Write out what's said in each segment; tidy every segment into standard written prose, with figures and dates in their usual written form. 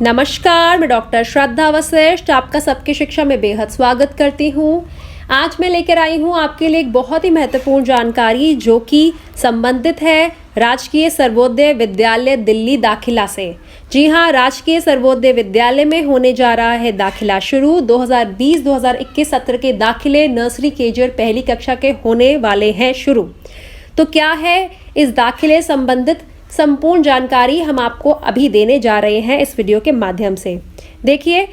नमस्कार, मैं डॉक्टर श्रद्धा वशिष्ठ आपका सबकी शिक्षा में बेहद स्वागत करती हूँ। आज मैं लेकर आई हूँ आपके लिए एक बहुत ही महत्वपूर्ण जानकारी जो कि संबंधित है राजकीय सर्वोदय विद्यालय दिल्ली दाखिला से। जी हाँ, राजकीय सर्वोदय विद्यालय में होने जा रहा है दाखिला शुरू। 2020-2021 सत्र के दाखिले नर्सरी केजी और पहली कक्षा के होने वाले हैं शुरू। तो क्या है इस दाखिले संबंधित संपूर्ण जानकारी हम आपको अभी देने जा रहे हैं इस वीडियो के माध्यम से। देखिए,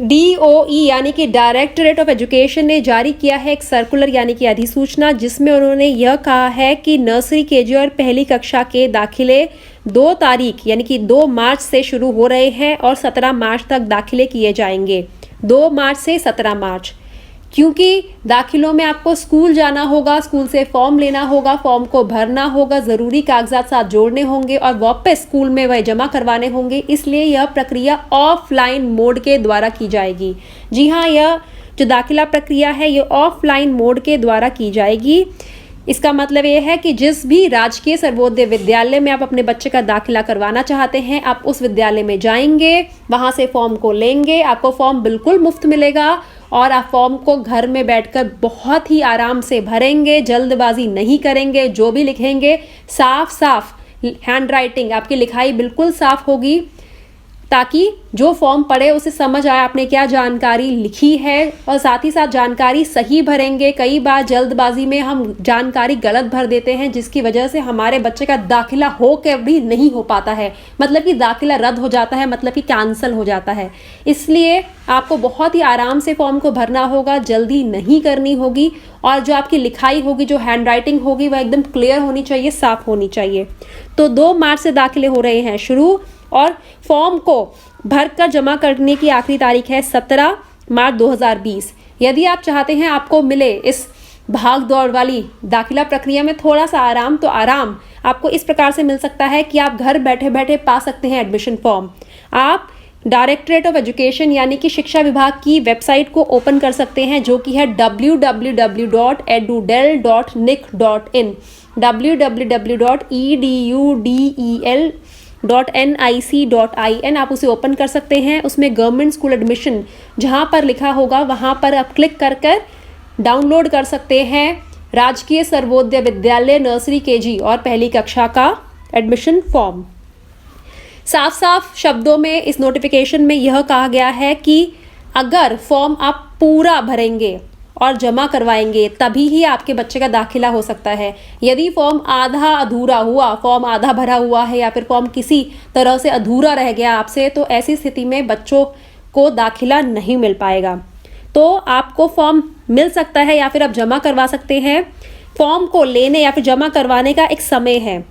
DOE यानी कि डायरेक्टरेट ऑफ एजुकेशन ने जारी किया है एक सर्कुलर यानी कि अधिसूचना, जिसमें उन्होंने यह कहा है कि नर्सरी केजी और पहली कक्षा के दाखिले 2 तारीख यानी कि 2 मार्च से शुरू हो रहे हैं और 17 मार्च तक दाखिले किए जाएंगे। 2 मार्च से 17 मार्च, क्योंकि दाखिलों में आपको स्कूल जाना होगा, स्कूल से फॉर्म लेना होगा, फॉर्म को भरना होगा, ज़रूरी कागजात साथ जोड़ने होंगे और वापस स्कूल में वह जमा करवाने होंगे। इसलिए यह प्रक्रिया ऑफलाइन मोड के द्वारा की जाएगी। जी हाँ, यह जो दाखिला प्रक्रिया है ये ऑफलाइन मोड के द्वारा की जाएगी। इसका मतलब ये है कि जिस भी राजकीय सर्वोदय विद्यालय में आप अपने बच्चे का दाखिला करवाना चाहते हैं, आप उस विद्यालय में जाएंगे, वहाँ से फॉर्म को लेंगे। आपको फॉर्म बिल्कुल मुफ्त मिलेगा और आप फॉर्म को घर में बैठकर बहुत ही आराम से भरेंगे, जल्दबाजी नहीं करेंगे। जो भी लिखेंगे साफ साफ हैंड राइटिंग, आपकी लिखाई बिल्कुल साफ होगी ताकि जो फॉर्म पढ़े उसे समझ आए आपने क्या जानकारी लिखी है, और साथ ही साथ जानकारी सही भरेंगे। कई बार जल्दबाजी में हम जानकारी गलत भर देते हैं, जिसकी वजह से हमारे बच्चे का दाखिला हो के भी नहीं हो पाता है, मतलब कि दाखिला रद्द हो जाता है, मतलब कि कैंसिल हो जाता है। इसलिए आपको बहुत ही आराम से फॉर्म को भरना होगा, जल्दी नहीं करनी होगी, और जो आपकी लिखाई होगी, जो हैंड राइटिंग होगी, वह एकदम क्लियर होनी चाहिए, साफ होनी चाहिए। तो 2 मार्च से दाखिले हो रहे हैं शुरू और फॉर्म को भरकर जमा करने की आखिरी तारीख है 17 मार्च 2020। यदि आप चाहते हैं आपको मिले इस भाग दौड़ वाली दाखिला प्रक्रिया में थोड़ा सा आराम, तो आराम आपको इस प्रकार से मिल सकता है कि आप घर बैठे बैठे पा सकते हैं एडमिशन फॉर्म। आप डायरेक्टरेट ऑफ एजुकेशन यानी कि शिक्षा विभाग की वेबसाइट को ओपन कर सकते हैं, जो कि है www.edudel.nic.in www.edudel.nic.in। आप उसे ओपन कर सकते हैं। उसमें गवर्नमेंट स्कूल एडमिशन जहां पर लिखा होगा वहां पर आप क्लिक कर डाउनलोड कर सकते हैं राजकीय सर्वोदय विद्यालय नर्सरी केजी और पहली कक्षा का एडमिशन फॉर्म। साफ साफ शब्दों में इस नोटिफिकेशन में यह कहा गया है कि अगर फॉर्म आप पूरा भरेंगे और जमा करवाएंगे तभी ही आपके बच्चे का दाखिला हो सकता है। यदि फॉर्म आधा अधूरा हुआ, फॉर्म आधा भरा हुआ है या फिर फॉर्म किसी तरह से अधूरा रह गया आपसे, तो ऐसी स्थिति में बच्चों को दाखिला नहीं मिल पाएगा। तो आपको फॉर्म मिल सकता है या फिर आप जमा करवा सकते हैं। फॉर्म को लेने या फिर जमा करवाने का एक समय है।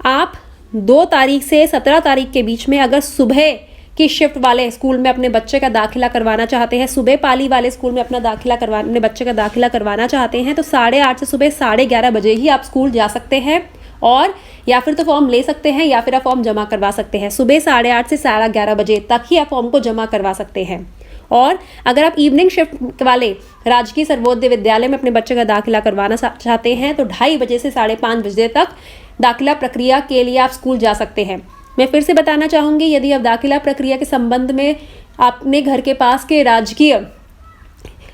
आप 2 तारीख से 17 तारीख के बीच में अगर सुबह की शिफ्ट वाले स्कूल में अपने बच्चे का दाखिला करवाना चाहते हैं, सुबह पाली वाले स्कूल में अपने बच्चे का दाखिला करवाना चाहते हैं, तो 8:30 से सुबह 11:30 बजे ही आप स्कूल जा सकते हैं, और या फिर तो फॉर्म ले सकते हैं या फिर आप फॉर्म जमा करवा सकते हैं। सुबह 8:30 से 11:30 बजे तक ही आप फॉर्म को जमा करवा सकते हैं। और अगर आप इवनिंग शिफ्ट वाले राजकीय सर्वोदय विद्यालय में अपने बच्चे का दाखिला करवाना चाहते हैं, तो 2:30 बजे से 5:30 बजे तक दाखिला प्रक्रिया के लिए आप स्कूल जा सकते हैं। मैं फिर से बताना चाहूँगी, यदि आप दाखिला प्रक्रिया के संबंध में अपने घर के पास के राजकीय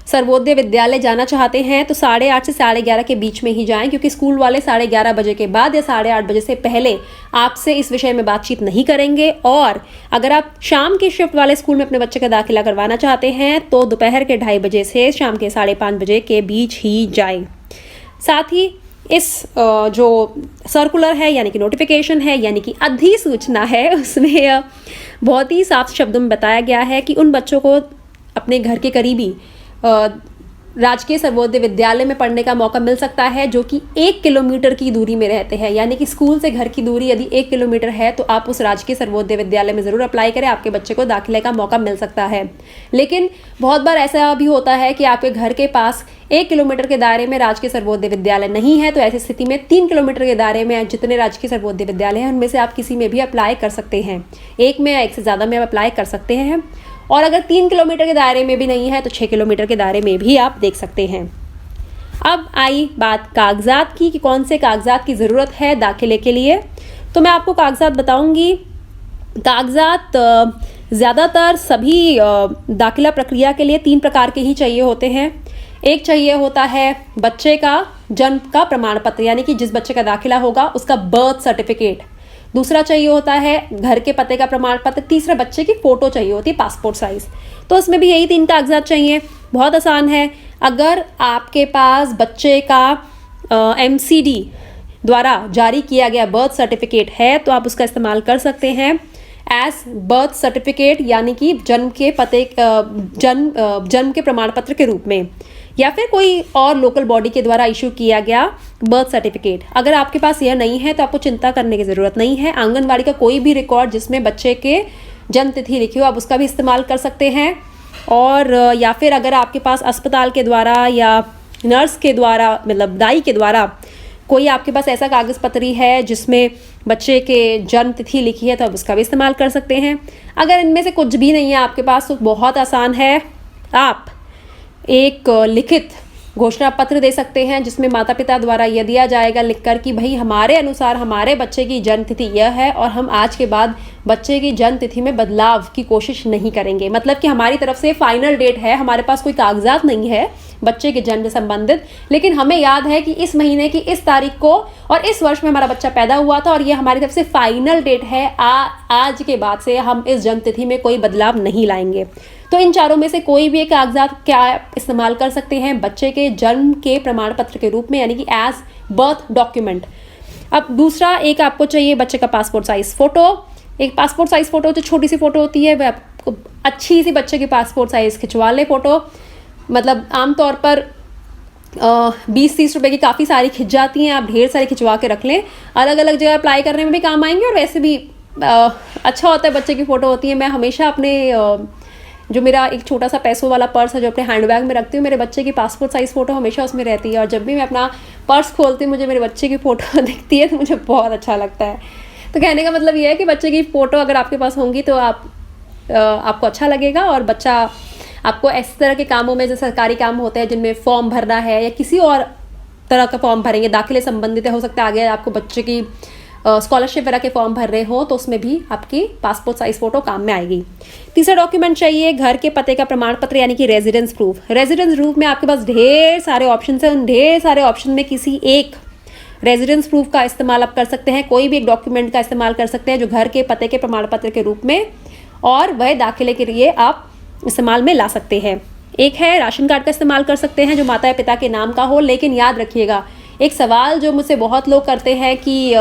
सर्वोदय विद्यालय जाना चाहते हैं तो 8:30 से 11:30 के बीच में ही जाएं, क्योंकि स्कूल वाले 11:30 बजे के बाद या 8:30 बजे से पहले आपसे इस विषय में बातचीत नहीं करेंगे। और अगर आप शाम की शिफ्ट वाले स्कूल में अपने बच्चे का दाखिला करवाना चाहते हैं तो दोपहर के 2:30 बजे से शाम के 5:30 बजे के बीच ही जाएं। साथ ही इस जो सर्कुलर है यानी कि नोटिफिकेशन है यानी कि अधिसूचना है, उसमें बहुत ही साफ शब्दों में बताया गया है कि उन बच्चों को अपने घर के करीबी राजकीय सर्वोदय विद्यालय में पढ़ने का मौका मिल सकता है जो कि 1 किलोमीटर की दूरी में रहते हैं। यानी कि स्कूल से घर की दूरी यदि 1 किलोमीटर है तो आप उस राजकीय सर्वोदय विद्यालय में ज़रूर अप्लाई करें, आपके बच्चे को दाखिले का मौका मिल सकता है। लेकिन बहुत बार ऐसा भी होता है कि आपके घर के पास 1 किलोमीटर के दायरे में राजकीय सर्वोदय विद्यालय नहीं है, तो ऐसी स्थिति में 3 किलोमीटर के दायरे में जितने राजकीय सर्वोदय विद्यालय हैं उनमें से आप किसी में भी अप्लाई कर सकते हैं। एक में या एक से ज़्यादा में आप अप्लाई कर सकते हैं। और अगर 3 किलोमीटर के दायरे में भी नहीं है तो 6 किलोमीटर के दायरे में भी आप देख सकते हैं। अब आई बात कागजात की कि कौन से कागजात की ज़रूरत है दाखिले के लिए। तो मैं आपको कागजात बताऊंगी। कागजात ज़्यादातर सभी दाखिला प्रक्रिया के लिए 3 प्रकार के ही चाहिए होते हैं। एक चाहिए होता है बच्चे का जन्म का प्रमाण पत्र, यानी कि जिस बच्चे का दाखिला होगा उसका बर्थ सर्टिफिकेट। दूसरा चाहिए होता है घर के पते का प्रमाण पत्र। तीसरा बच्चे की फ़ोटो चाहिए होती है पासपोर्ट साइज़। तो इसमें भी यही 3 कागजात चाहिए। बहुत आसान है। अगर आपके पास बच्चे का MCD द्वारा जारी किया गया बर्थ सर्टिफिकेट है तो आप उसका इस्तेमाल कर सकते हैं एज बर्थ सर्टिफिकेट, यानी कि जन्म के प्रमाण पत्र के रूप में, या फिर कोई और लोकल बॉडी के द्वारा इशू किया गया बर्थ सर्टिफिकेट। अगर आपके पास यह नहीं है तो आपको चिंता करने की ज़रूरत नहीं है। आंगनवाड़ी का कोई भी रिकॉर्ड जिसमें बच्चे के जन्म तिथि लिखी हो आप उसका भी इस्तेमाल कर सकते हैं। और या फिर अगर आपके पास अस्पताल के द्वारा या नर्स के द्वारा, मतलब दाई के द्वारा कोई आपके पास ऐसा कागज़ पत्री है जिसमें बच्चे के जन्म तिथि लिखी है तो आप उसका भी इस्तेमाल कर सकते हैं। अगर इनमें से कुछ भी नहीं है आपके पास तो बहुत आसान है, आप एक लिखित घोषणा पत्र दे सकते हैं जिसमें माता पिता द्वारा यह दिया जाएगा लिखकर कि भाई हमारे अनुसार हमारे बच्चे की जन्म तिथि यह है और हम आज के बाद बच्चे की जन्म तिथि में बदलाव की कोशिश नहीं करेंगे। मतलब कि हमारी तरफ से फाइनल डेट है, हमारे पास कोई कागजात नहीं है बच्चे के जन्म से संबंधित, लेकिन हमें याद है कि इस महीने की इस तारीख को और इस वर्ष में हमारा बच्चा पैदा हुआ था और ये हमारी तरफ से फाइनल डेट है। आज के बाद से हम इस जन्म तिथि में कोई बदलाव नहीं लाएंगे। तो इन चारों में से कोई भी एक कागजात क्या इस्तेमाल कर सकते हैं बच्चे के जन्म के प्रमाण पत्र के रूप में, यानी कि एज बर्थ डॉक्यूमेंट। अब दूसरा एक आपको चाहिए बच्चे का पासपोर्ट साइज फ़ोटो। एक पासपोर्ट साइज फ़ोटो जो छोटी सी फ़ोटो होती है वह आपको अच्छी सी बच्चे की पासपोर्ट साइज़ खिंचवा ले फ़ोटो। मतलब आमतौर पर 20-30 रुपए की काफ़ी सारी खिंच जाती हैं, आप ढेर सारी खिंचवा के रख लें, अलग अलग जगह अप्लाई करने में भी काम आएंगे और वैसे भी अच्छा होता है बच्चे की फ़ोटो होती है। मैं हमेशा अपने जो मेरा एक छोटा सा पैसों वाला पर्स है जो अपने हैंडबैग में रखती हूँ, मेरे बच्चे की पासपोर्ट साइज़ फ़ोटो हमेशा उसमें रहती है और जब भी मैं अपना पर्स खोलती हूँ मुझे मेरे बच्चे की फ़ोटो दिखती है तो मुझे बहुत अच्छा लगता है। तो कहने का मतलब ये है कि बच्चे की फ़ोटो अगर आपके पास होंगी तो आपको अच्छा लगेगा और बच्चा आपको इस तरह के कामों में, जो सरकारी काम होते हैं जिनमें फॉर्म भरना है या किसी और तरह का फॉर्म भरेंगे, दाखिले संबंधित हो सकता है आगे आपको बच्चे की स्कॉलरशिप वगैरह के फॉर्म भर रहे हो तो उसमें भी आपकी पासपोर्ट साइज फ़ोटो काम में आएगी। तीसरा डॉक्यूमेंट चाहिए घर के पते का प्रमाण पत्र, यानी कि रेजिडेंस प्रूफ। रेजिडेंस प्रूफ में आपके पास ढेर सारे ऑप्शन हैं, उन ढेर सारे ऑप्शन में किसी एक रेजिडेंस प्रूफ का इस्तेमाल आप कर सकते हैं। कोई भी एक डॉक्यूमेंट का इस्तेमाल कर सकते हैं जो घर के पते के प्रमाण पत्र के रूप में और वह दाखिले के लिए आप इस्तेमाल में ला सकते हैं। एक है राशन कार्ड का इस्तेमाल कर सकते हैं जो माता या पिता के नाम का हो, लेकिन याद रखिएगा एक सवाल जो मुझसे बहुत लोग करते हैं कि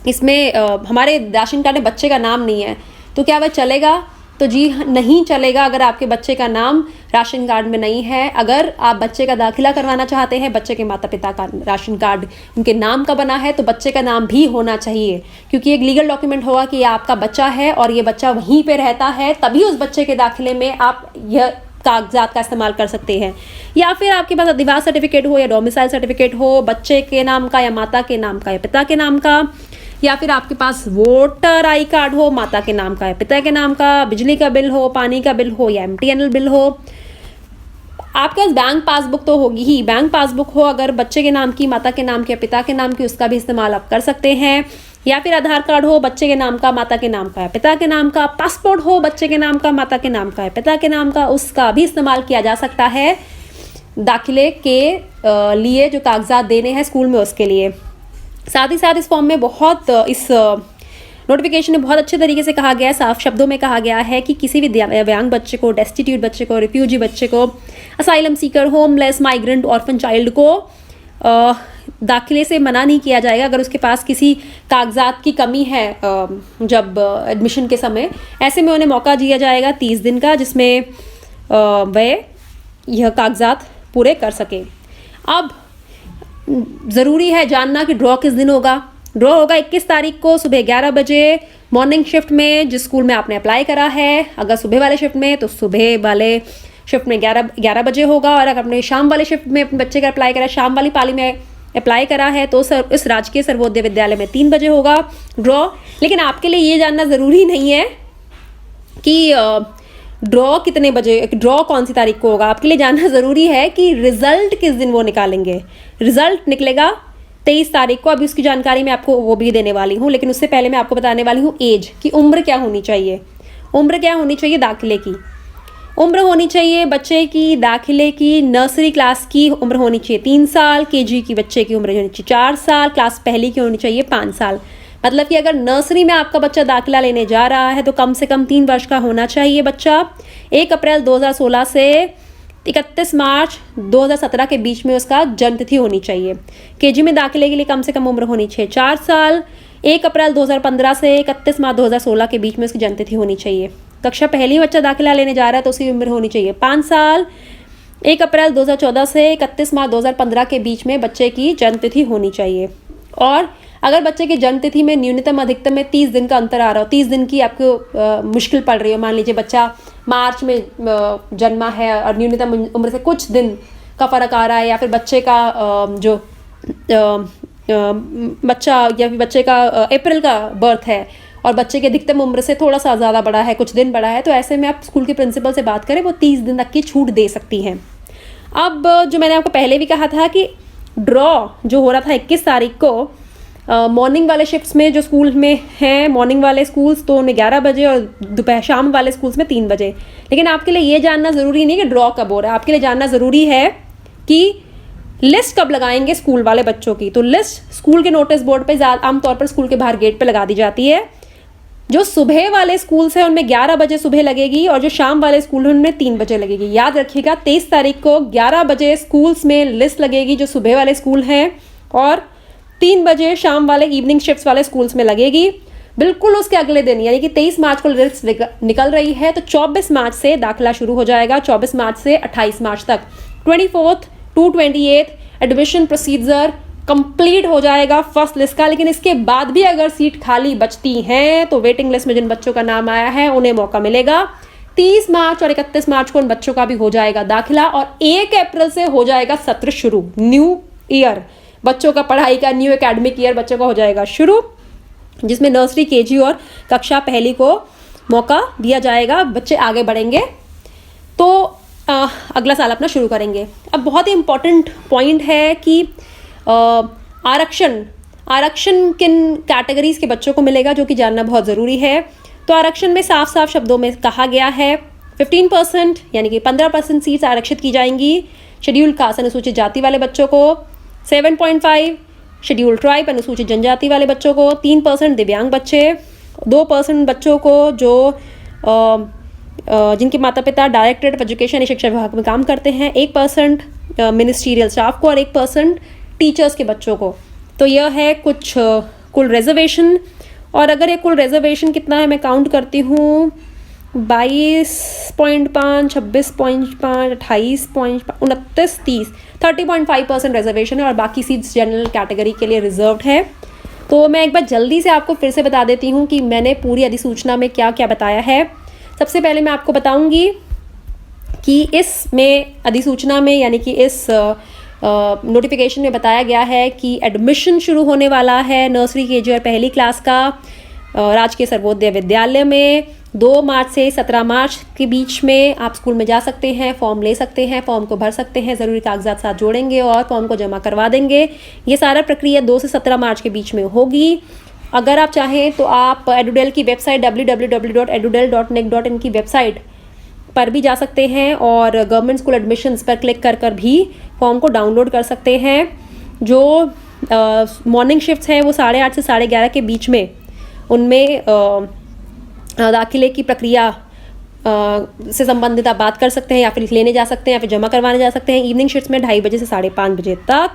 इसमें हमारे राशन कार्ड में बच्चे का नाम नहीं है तो क्या वह चलेगा? तो जी नहीं चलेगा अगर आपके बच्चे का नाम राशन कार्ड में नहीं है। अगर आप बच्चे का दाखिला करवाना चाहते हैं, बच्चे के माता पिता का राशन कार्ड उनके नाम का बना है तो बच्चे का नाम भी होना चाहिए, क्योंकि एक लीगल डॉक्यूमेंट होगा कि ये आपका बच्चा है और ये बच्चा वहीं पे रहता है, तभी उस बच्चे के दाखिले में आप यह कागजात का इस्तेमाल कर सकते हैं। या फिर आपके पास अधिवास सर्टिफिकेट हो या डोमिसाइल सर्टिफिकेट हो बच्चे के नाम का या माता के नाम का या पिता के नाम का, या फिर आपके पास वोटर आई कार्ड हो माता के नाम का या पिता के नाम का, बिजली का बिल हो, पानी का बिल हो या MTNL बिल हो। आपके पास बैंक पासबुक तो होगी ही, बैंक पासबुक हो अगर बच्चे के नाम की, माता के नाम की या पिता के नाम की, उसका भी इस्तेमाल आप कर सकते हैं। या फिर आधार कार्ड हो बच्चे के नाम का, माता के नाम का या पिता के नाम का, पासपोर्ट हो बच्चे के नाम का, माता के नाम का या पिता के नाम का, उसका भी इस्तेमाल किया जा सकता है दाखिले के लिए जो कागजात देने हैं स्कूल में उसके लिए। साथ ही साथ इस फॉर्म में इस नोटिफिकेशन में बहुत अच्छे तरीके से कहा गया है, साफ शब्दों में कहा गया है कि किसी भी दिव्यांग बच्चे को, डेस्टिट्यूट बच्चे को, रिफ्यूजी बच्चे को, asylum Sikar, homeless, migrant, orphan child को दाखिले से मना नहीं किया जाएगा अगर उसके पास किसी कागजात की कमी है जब एडमिशन के समय। ऐसे में उन्हें मौका दिया जाएगा 30 दिन का जिसमें वह यह कागजात पूरे कर सके। अब ज़रूरी है जानना कि ड्रॉ किस दिन होगा। ड्रॉ होगा 21 तारीख को सुबह 11 बजे मॉर्निंग शिफ्ट में जिस स्कूल में आपने अप्लाई करा है। अगर सुबह वाले शिफ्ट में तो सुबह वाले शिफ्ट में 11 बजे होगा, और अगर आपने शाम वाले शिफ्ट में अपने बच्चे का अप्लाई करा, शाम वाली पाली में अप्लाई करा है तो इस राजकीय सर्वोदय विद्यालय में 3 बजे होगा ड्रॉ। लेकिन आपके लिए ये जानना ज़रूरी नहीं है कि ड्रॉ कितने बजे, ड्रॉ कौन सी तारीख को होगा। आपके लिए जानना ज़रूरी है कि रिजल्ट किस दिन वो निकालेंगे। रिजल्ट निकलेगा 23 तारीख को। अभी उसकी जानकारी मैं आपको वो भी देने वाली हूँ, लेकिन उससे पहले मैं आपको बताने वाली हूँ एज की, उम्र क्या होनी चाहिए। उम्र क्या होनी चाहिए दाखिले की? उम्र होनी चाहिए बच्चे की दाखिले की, नर्सरी क्लास की उम्र होनी चाहिए 3 साल, केजी की बच्चे की उम्र होनी चाहिए 4 साल, क्लास पहली की होनी चाहिए 5 साल। मतलब कि अगर नर्सरी में आपका बच्चा दाखिला लेने जा रहा है तो कम से कम 3 वर्ष का होना चाहिए बच्चा। 1 अप्रैल 2016 से 31 मार्च 2017 के बीच में उसका जन्म तिथि होनी चाहिए। केजी में दाखिले के लिए कम से कम उम्र होनी चाहिए 4 साल। 1 अप्रैल 2015 से 31 मार्च 2016 के बीच में उसकी जन्म तिथि होनी चाहिए। कक्षा पहली बच्चा दाखिला लेने जा रहा है तो उसकी उम्र होनी चाहिए 5 साल। 1 अप्रैल 2014 से 31 मार्च 2015 के बीच में बच्चे की जन्म तिथि होनी चाहिए। और अगर बच्चे की जन्म तिथि में न्यूनतम अधिकतम में 30 दिन का अंतर आ रहा हो, 30 दिन की आपको मुश्किल पड़ रही हो, मान लीजिए बच्चा मार्च में जन्मा है और न्यूनतम उम्र से कुछ दिन का फ़र्क आ रहा है, या फिर बच्चे का बच्चा या फिर बच्चे का अप्रैल का बर्थ है और बच्चे की अधिकतम उम्र से थोड़ा सा ज़्यादा बड़ा है, कुछ दिन बड़ा है, तो ऐसे में आप स्कूल के प्रिंसिपल से बात करें, वो 30 दिन तक की छूट दे सकती हैं। अब जो मैंने आपको पहले भी कहा था कि ड्रॉ जो हो रहा था 21 तारीख को मॉर्निंग वाले शिफ्ट्स में जो स्कूल में हैं, मॉर्निंग वाले स्कूल्स तो उन्हें 11 बजे और दोपहर शाम वाले स्कूल्स में 3 बजे। लेकिन आपके लिए ये जानना ज़रूरी नहीं कि ड्रॉ कब हो रहा है, आपके लिए जानना ज़रूरी है कि लिस्ट कब लगाएंगे स्कूल वाले बच्चों की। तो लिस्ट स्कूल के नोटिस बोर्ड पे आमतौर पर स्कूल के बाहर गेट पे लगा दी जाती है। जो सुबह वाले स्कूल्स हैं उनमें 11 बजे सुबह लगेगी और जो शाम वाले स्कूल हैं उनमें 3 बजे लगेगी। याद रखिएगा 23 तारीख को 11 बजे स्कूल्स में लिस्ट लगेगी जो सुबह वाले स्कूल हैं, और 3 बजे शाम वाले इवनिंग शिफ्ट्स वाले स्कूल्स में लगेगी। बिल्कुल उसके अगले दिन यानी कि 23 मार्च को लिस्ट निकल रही है, तो 24 मार्च से दाखिला शुरू हो जाएगा। 24 मार्च से 28 मार्च तक 24 to 28 एडमिशन प्रोसीजर कंप्लीट हो जाएगा फर्स्ट लिस्ट का। लेकिन इसके बाद भी अगर सीट खाली बचती हैं तो वेटिंग लिस्ट में जिन बच्चों का नाम आया है उन्हें मौका मिलेगा। 30 मार्च और 31 मार्च को उन बच्चों का भी हो जाएगा दाखिला और 1 अप्रैल से हो जाएगा सत्र शुरू। न्यू ईयर बच्चों का पढ़ाई का, न्यू एकेडमिक ईयर बच्चों का हो जाएगा शुरू, जिसमें नर्सरी, केजी और कक्षा पहली को मौका दिया जाएगा। बच्चे आगे बढ़ेंगे तो अगला साल अपना शुरू करेंगे। अब बहुत ही इम्पॉर्टेंट पॉइंट है कि आरक्षण किन कैटेगरीज के बच्चों को मिलेगा, जो कि जानना बहुत ज़रूरी है। तो आरक्षण में साफ साफ शब्दों में कहा गया है 15% यानी कि 15% सीट्स आरक्षित की जाएंगी शेड्यूल कास्ट अनुसूचित जाति वाले बच्चों को, 7.5 शेड्यूल ट्राइब अनुसूचित जनजाति वाले बच्चों को, 3% दिव्यांग बच्चे, 2% बच्चों को जो जिनके माता पिता डायरेक्टरेट ऑफ एजुकेशन या शिक्षा विभाग में काम करते हैं, 1% मिनिस्ट्रियल स्टाफ को और 1% टीचर्स के बच्चों को। तो यह है कुछ कुल रिजर्वेशन। और अगर ये कुल रिजर्वेशन कितना है मैं काउंट करती हूँ, 22.5, 26.5, 28.5, 29, 30, 30.5% रिजर्वेशन है और बाकी सीट्स जनरल कैटेगरी के लिए रिजर्व्ड है। तो मैं एक बार जल्दी से आपको फिर से बता देती हूँ कि मैंने पूरी अधिसूचना में क्या क्या बताया है। सबसे पहले मैं आपको बताऊंगी कि इसमें अधिसूचना में यानी कि इस नोटिफिकेशन में बताया गया है कि एडमिशन शुरू होने वाला है नर्सरी, केजी और पहली क्लास का राजकीय सर्वोदय विद्यालय में 2 मार्च से 17 मार्च के बीच में। आप स्कूल में जा सकते हैं, फॉर्म ले सकते हैं, फॉर्म को भर सकते हैं, ज़रूरी कागजात साथ जोड़ेंगे और फॉर्म को जमा करवा देंगे। ये सारा प्रक्रिया 2 से 17 मार्च के बीच में होगी। अगर आप चाहें तो आप एडुडेल की वेबसाइट www.edudel.nic.in की वेबसाइट पर भी जा सकते हैं और गवर्नमेंट स्कूल एडमिशन्स पर क्लिक कर भी फॉर्म को डाउनलोड कर सकते हैं। जो मॉर्निंग शिफ्ट्स हैं वो 8:30 से 11:30 के बीच में, उनमें दाखिले की प्रक्रिया से संबंधित आप बात कर सकते हैं या फिर लेने जा सकते हैं या फिर जमा करवाने जा सकते हैं। इवनिंग शिफ्ट्स में 2:30 बजे से 5:30 बजे तक।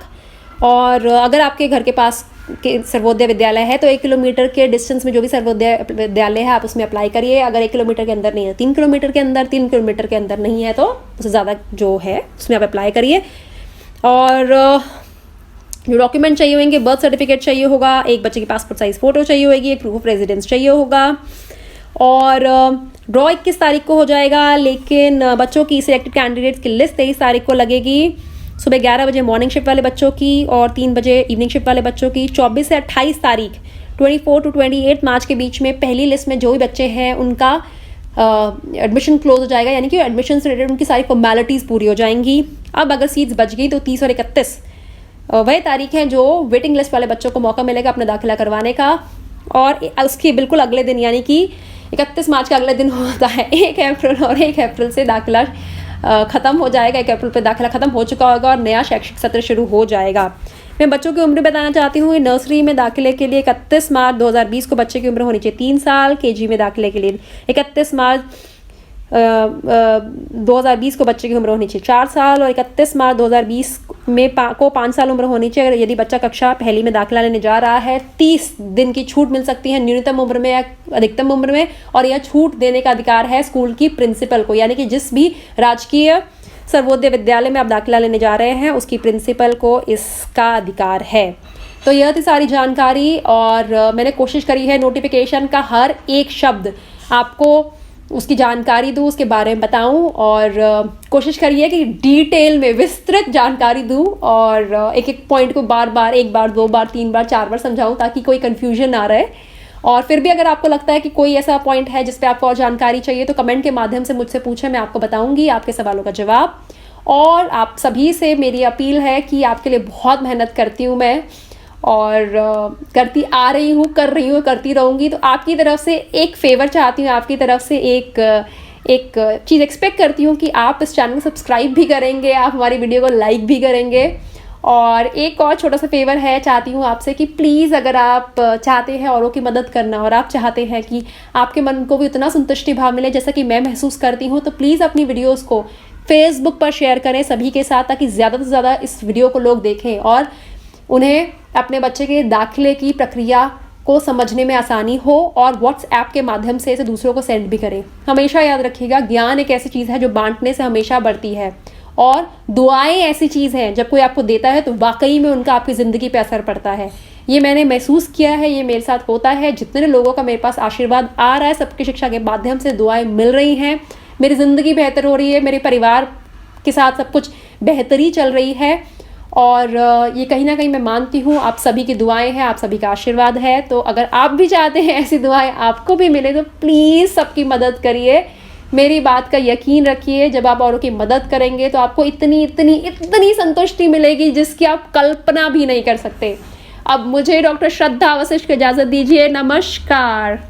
और अगर आपके घर के पास के सर्वोदय विद्यालय है तो 1 किलोमीटर के डिस्टेंस में जो भी सर्वोदय विद्यालय है आप उसमें अप्लाई करिए। अगर 1 किलोमीटर के अंदर नहीं है, 3 किलोमीटर के अंदर, 3 किलोमीटर के अंदर नहीं है तो उससे ज़्यादा जो है उसमें आप अप्लाई करिए। और जो डॉक्यूमेंट चाहिए होंगे, बर्थ सर्टिफिकेट चाहिए होगा, एक बच्चे की पासपोर्ट साइज़ फ़ोटो चाहिए होगी, एक प्रूफ ऑफ रेजिडेंस चाहिए होगा। और ड्रॉ 21 तारीख को हो जाएगा, लेकिन बच्चों की सिलेक्टेड कैंडिडेट्स की लिस्ट 23 तारीख को लगेगी। सुबह 11 बजे मॉर्निंग शिफ्ट वाले बच्चों की और 3 बजे इवनिंग शिफ्ट वाले बच्चों की। 24 से 28 तारीख 24 to 28 मार्च के बीच में पहली लिस्ट में जो भी बच्चे हैं उनका एडमिशन क्लोज हो जाएगा, यानी कि एडमिशन से रिलेटेड उनकी सारी फॉर्मेलिटीज़ पूरी हो जाएंगी। अब अगर सीट्स बच गई तो 30 और 31 वह तारीख है जो वेटिंग लिस्ट वाले बच्चों को मौका मिलेगा अपना दाखिला करवाने का। और उसके बिल्कुल अगले दिन यानी कि 31 मार्च का अगले दिन होता है 1 अप्रैल, और 1 अप्रैल से दाखिला ख़त्म हो जाएगा। 1 अप्रैल पे दाखिला ख़त्म हो चुका होगा और नया शैक्षिक सत्र शुरू हो जाएगा। मैं बच्चों की उम्र बताना चाहती हूँ। नर्सरी में दाखिले के लिए 31 मार्च 2020 को बच्चे की उम्र होनी चाहिए 3 साल। केजी में दाखिले के लिए 31 मार्च 2020 को बच्चे की उम्र होनी चाहिए 4 साल, और 31 मार्च 2020 में को 5 साल उम्र होनी चाहिए। अगर यदि बच्चा कक्षा पहली में दाखिला लेने जा रहा है 30 दिन की छूट मिल सकती है न्यूनतम उम्र में या अधिकतम उम्र में, और यह छूट देने का अधिकार है स्कूल की प्रिंसिपल को, यानी कि जिस भी राजकीय सर्वोदय विद्यालय में आप दाखिला लेने जा रहे हैं उसकी प्रिंसिपल को इसका अधिकार है। तो यह थी सारी जानकारी, और मैंने कोशिश करी है नोटिफिकेशन का हर एक शब्द आपको उसकी जानकारी दूँ, उसके बारे में बताऊँ, और कोशिश करिए कि डिटेल में विस्तृत जानकारी दूँ, और एक एक पॉइंट को बार बार 1 बार 2 बार 3 बार 4 बार समझाऊँ ताकि कोई कन्फ्यूजन ना रहे। और फिर भी अगर आपको लगता है कि कोई ऐसा पॉइंट है जिस पे आपको और जानकारी चाहिए तो कमेंट के माध्यम से मुझसे पूछें, मैं आपको बताऊंगी आपके सवालों का जवाब। और आप सभी से मेरी अपील है कि आपके लिए बहुत मेहनत करती हूँ मैं, और करती आ रही हूँ, कर रही हूँ, करती रहूँगी। तो आपकी तरफ से एक फेवर चाहती हूँ, आपकी तरफ से एक चीज़ एक्सपेक्ट करती हूँ कि आप इस चैनल को सब्सक्राइब भी करेंगे, आप हमारी वीडियो को लाइक भी करेंगे। और एक और छोटा सा फेवर है, चाहती हूँ आपसे कि प्लीज़ अगर आप चाहते हैं औरों की मदद करना और आप चाहते हैं कि आपके मन को भी उतना संतुष्टि भाव मिले जैसा कि मैं महसूस करती हूँ, तो प्लीज़ अपनी वीडियोस को फेसबुक पर शेयर करें सभी के साथ, ताकि ज़्यादा से ज़्यादा इस वीडियो को लोग देखें और उन्हें अपने बच्चे के दाखिले की प्रक्रिया को समझने में आसानी हो, और व्हाट्सएप के माध्यम से इसे दूसरों को सेंड भी करें। हमेशा याद रखिएगा, ज्ञान एक ऐसी चीज़ है जो बांटने से हमेशा बढ़ती है, और दुआएं ऐसी चीज़ हैं जब कोई आपको देता है तो वाकई में उनका आपकी ज़िंदगी पे असर पड़ता है। ये मैंने महसूस किया है, ये मेरे साथ होता है। जितने लोगों का मेरे पास आशीर्वाद आ रहा है, सबकी शिक्षा के माध्यम से दुआएं मिल रही हैं, मेरी ज़िंदगी बेहतर हो रही है, मेरे परिवार के साथ सब कुछ बेहतरी चल रही है, और ये कहीं ना कहीं मैं मानती हूँ आप सभी की दुआएं हैं, आप सभी का आशीर्वाद है। तो अगर आप भी चाहते हैं ऐसी दुआएं आपको भी मिले तो प्लीज़ सबकी मदद करिए। मेरी बात का यकीन रखिए, जब आप औरों की मदद करेंगे तो आपको इतनी इतनी इतनी संतुष्टि मिलेगी जिसकी आप कल्पना भी नहीं कर सकते। अब मुझे डॉक्टर श्रद्धा वशिष्ठ को इजाज़त दीजिए। नमस्कार।